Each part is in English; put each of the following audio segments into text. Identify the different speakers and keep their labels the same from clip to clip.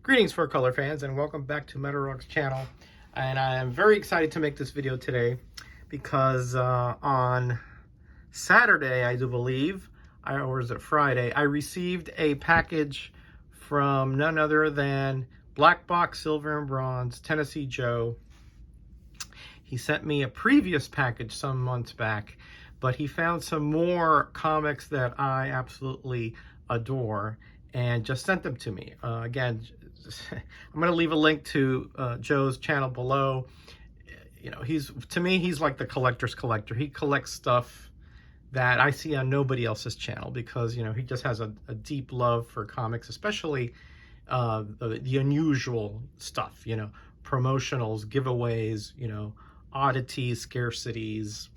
Speaker 1: Greetings for color fans and welcome back to Metalrock's channel. And I am very excited to make this video today because on Saturday, I do believe, or is it Friday, I received a package from none other than Black Box Silver and Bronze, Tennessee Joe. He sent me a previous package some months back, but he found some more comics that I absolutely adore and just sent them to me. Again, I'm going to leave a link to Joe's channel below. You know, to me, he's like the collector's collector. He collects stuff that I see on nobody else's channel because, you know, he just has a deep love for comics, especially the unusual stuff, you know, promotionals, giveaways, you know, oddities, scarcities,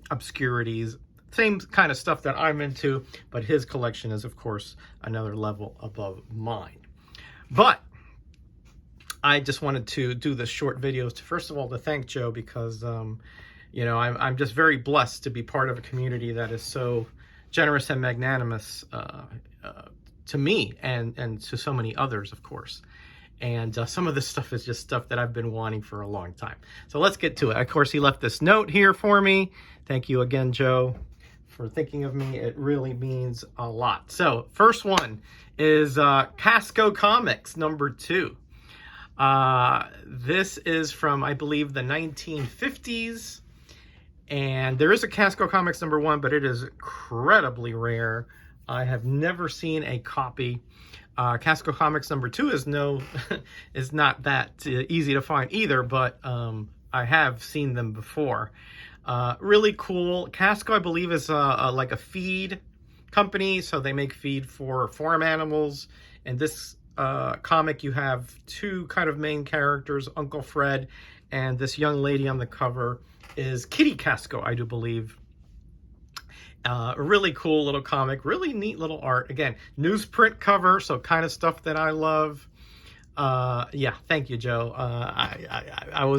Speaker 1: obscurities, same kind of stuff that I'm into, but his collection is, of course, another level above mine. But I just wanted to do this short video to, first of all, to thank Joe because, you know, I'm just very blessed to be part of a community that is so generous and magnanimous to me and to so many others, of course. And some of this stuff is just stuff that I've been wanting for a long time. So let's get to it. Of course, he left this note here for me. Thank you again, Joe, for thinking of me. It really means a lot. So first one is Casco Comics #2. This is from, I believe, the 1950s. And there is a Casco Comics #1, but it is incredibly rare. I have never seen a copy. Casco Comics #2 is is not that easy to find either, but I have seen them before. Really cool. Casco, I believe, is like a feed company, so they make feed for farm animals. And this comic, you have two kind of main characters, Uncle Fred, and this young lady on the cover is Kitty Casco, I do believe. Really cool little comic, really neat little art. Again, newsprint cover, so kind of stuff that I love. Yeah, thank you, Joe. I'm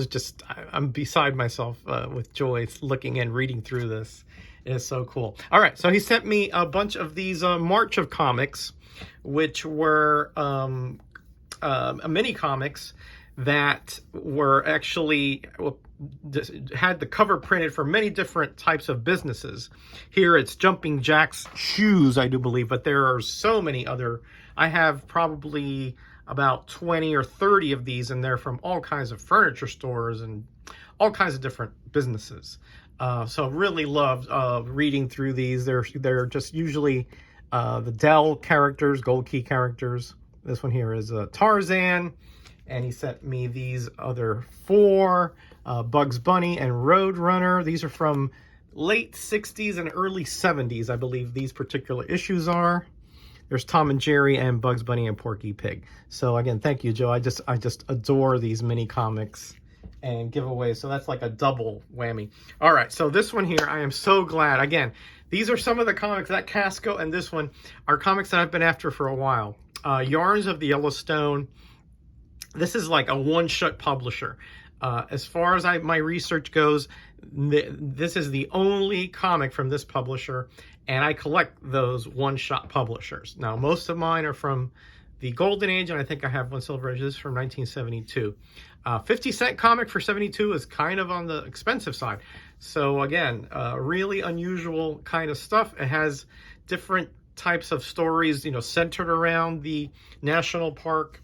Speaker 1: beside myself with joy looking and reading through this. It is so cool. All right, so he sent me a bunch of these March of comics, which were mini comics that were actually had the cover printed for many different types of businesses. Here it's Jumping Jack's Shoes, I do believe, but there are so many other. I have probably about 20 or 30 of these, and they're from all kinds of furniture stores and all kinds of different businesses. So really loved reading through these. They're just usually the Dell characters, Gold Key characters. This one here is Tarzan, and he sent me these other 4, Bugs Bunny and Roadrunner. These are from late 60s and early 70s, I believe these particular issues are. There's Tom and Jerry and Bugs Bunny and Porky Pig. So again, thank you, Joe. I just adore these mini comics and giveaways. So that's like a double whammy. All right, so this one here, I am so glad. Again, these are some of the comics, that Casco and this one are comics that I've been after for a while. Yarns of the Yellowstone. This is like a one-shot publisher. As far as my research goes, this is the only comic from this publisher, and I collect those one-shot publishers. Now, most of mine are from the Golden Age, and I think I have one Silver Age. This is from 1972. 50-cent comic for 72 is kind of on the expensive side. So again, really unusual kind of stuff. It has different types of stories, you know, centered around the national park,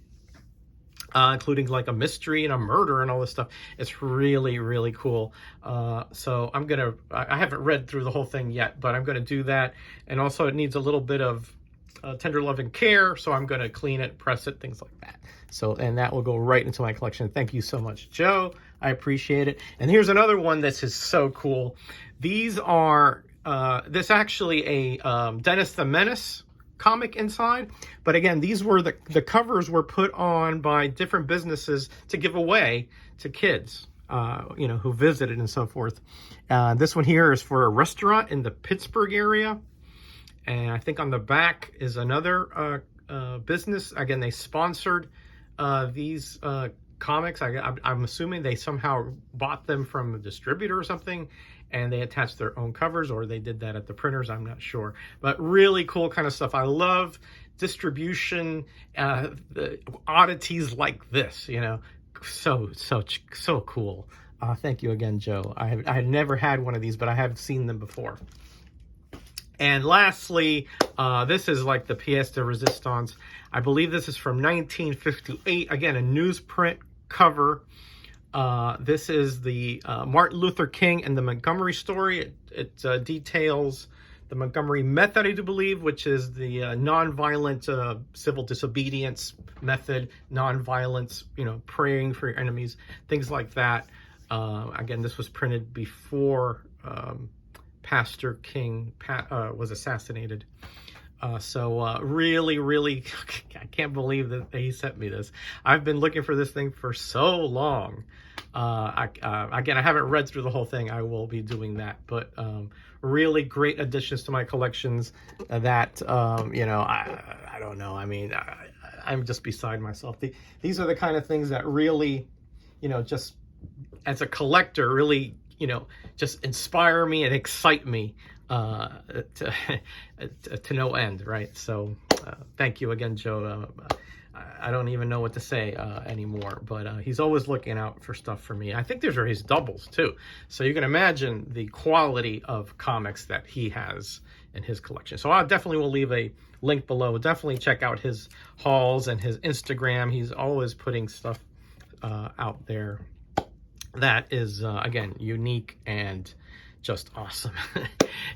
Speaker 1: including like a mystery and a murder and all this stuff. It's really, really cool. So I haven't read through the whole thing yet, but I'm gonna do that. And also it needs a little bit of tender love and care, so I'm gonna clean it, press it, things like that. So, and that will go right into my collection. Thank you so much, Joe. I appreciate it. And here's another one that's just so cool. These are, this actually a Dennis the Menace comic inside, but again, these were the covers were put on by different businesses to give away to kids, you know, who visited and so forth. This one here is for a restaurant in the Pittsburgh area, and I think on the back is another business. Again, they sponsored these comics. I'm assuming they somehow bought them from a distributor or something, and they attached their own covers, or they did that at the printers. I'm not sure, but really cool kind of stuff. I love distribution, the oddities like this, you know, so cool. Thank you again, Joe. I had never had one of these, but I have seen them before. And lastly, this is like the pièce de résistance. I believe this is from 1958. Again, a newsprint cover. This is the Martin Luther King and the Montgomery story. It details the Montgomery method, I do believe, which is the nonviolent civil disobedience method, nonviolence, you know, praying for your enemies, things like that. Again, this was printed before Pastor King was assassinated. Really, really, I can't believe that he sent me this. I've been looking for this thing for so long. Again, I haven't read through the whole thing. I will be doing that, but really great additions to my collections that, you know, I don't know. I mean, I'm just beside myself. These are the kind of things that really, you know, just as a collector, really, you know, just inspire me and excite me to no end, right? So thank you again, Joe. I don't even know what to say anymore, but he's always looking out for stuff for me. I think these are his doubles too. So you can imagine the quality of comics that he has in his collection. So I definitely will leave a link below. Definitely check out his hauls and his Instagram. He's always putting stuff out there that is, again, unique and just awesome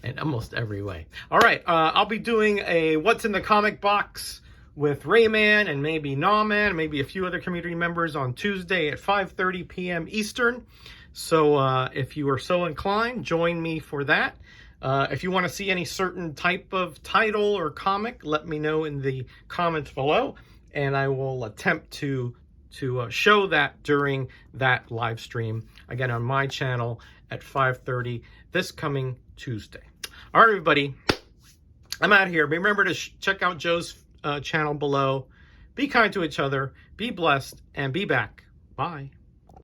Speaker 1: in almost every way. All right, I'll be doing a What's in the Comic Box with Rayman and maybe Gnawman, maybe a few other community members on Tuesday at 5:30 p.m. Eastern. So if you are so inclined, join me for that. If you want to see any certain type of title or comic, let me know in the comments below, and I will attempt to show that during that live stream, again, on my channel at 5:30 this coming Tuesday. All right, everybody, I'm out of here. Remember to check out Joe's channel below. Be kind to each other, be blessed, and be back. Bye.